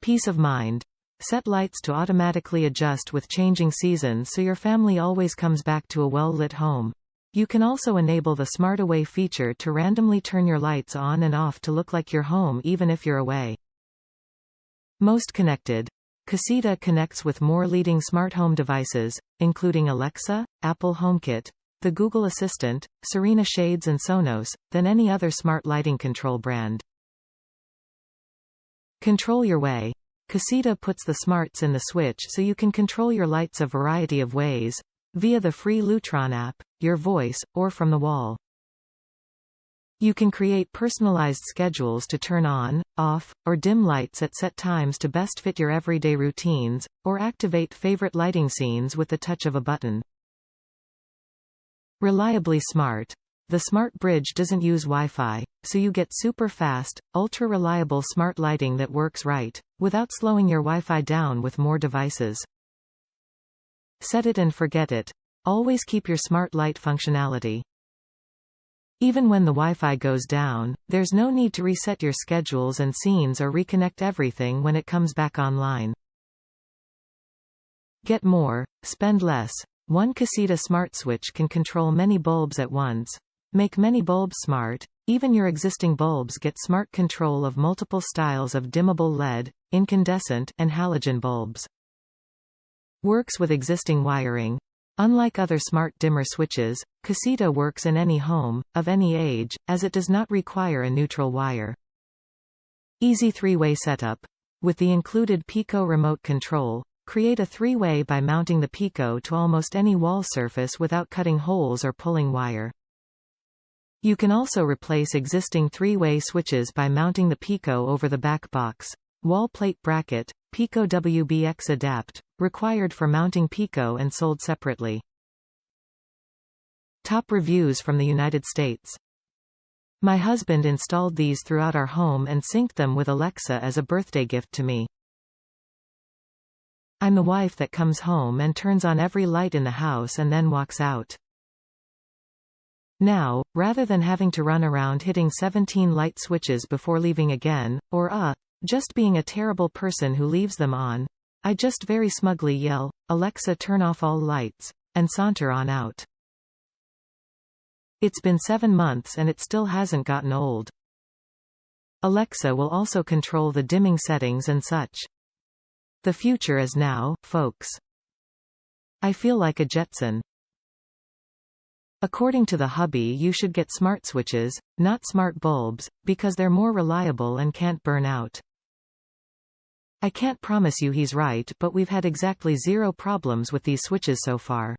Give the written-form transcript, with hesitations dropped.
Peace of mind. Set lights to automatically adjust with changing seasons so your family always comes back to a well-lit home. You can also enable the Smart Away feature to randomly turn your lights on and off to look like your home even if you're away. Most connected. Caseta connects with more leading smart home devices, including Alexa, Apple HomeKit, the Google Assistant, Serena Shades and Sonos, than any other smart lighting control brand. Control your way. Caseta puts the smarts in the switch so you can control your lights a variety of ways, via the free Lutron app, your voice, or from the wall. You can create personalized schedules to turn on, off, or dim lights at set times to best fit your everyday routines, or activate favorite lighting scenes with the touch of a button. Reliably smart. The Smart Bridge doesn't use Wi-Fi, so you get super fast, ultra-reliable smart lighting that works right, without slowing your Wi-Fi down with more devices. Set it and forget it. Always keep your smart light functionality. Even when the Wi-Fi goes down, there's no need to reset your schedules and scenes or reconnect everything when it comes back online. Get more, spend less. One Caseta Smart Switch can control many bulbs at once. Make many bulbs smart. Even your existing bulbs get smart control of multiple styles of dimmable LED, incandescent, and halogen bulbs. Works with existing wiring. Unlike other smart dimmer switches, Caseta works in any home, of any age, as it does not require a neutral wire. Easy three-way setup. With the included Pico remote control, create a three-way by mounting the Pico to almost any wall surface without cutting holes or pulling wire. You can also replace existing three-way switches by mounting the Pico over the back box. Wall plate bracket, Pico WBX adapt, required for mounting Pico and sold separately. Top reviews from the United States. My husband installed these throughout our home and synced them with Alexa as a birthday gift to me. I'm the wife that comes home and turns on every light in the house and then walks out. Now, rather than having to run around hitting 17 light switches before leaving again, or just being a terrible person who leaves them on, I just very smugly yell, "Alexa, turn off all lights," and saunter on out. It's been 7 months and it still hasn't gotten old. Alexa will also control the dimming settings and such. The future is now, folks. I feel like a Jetson. According to the hubby, you should get smart switches, not smart bulbs, because they're more reliable and can't burn out. I can't promise you he's right, but we've had exactly 0 problems with these switches so far.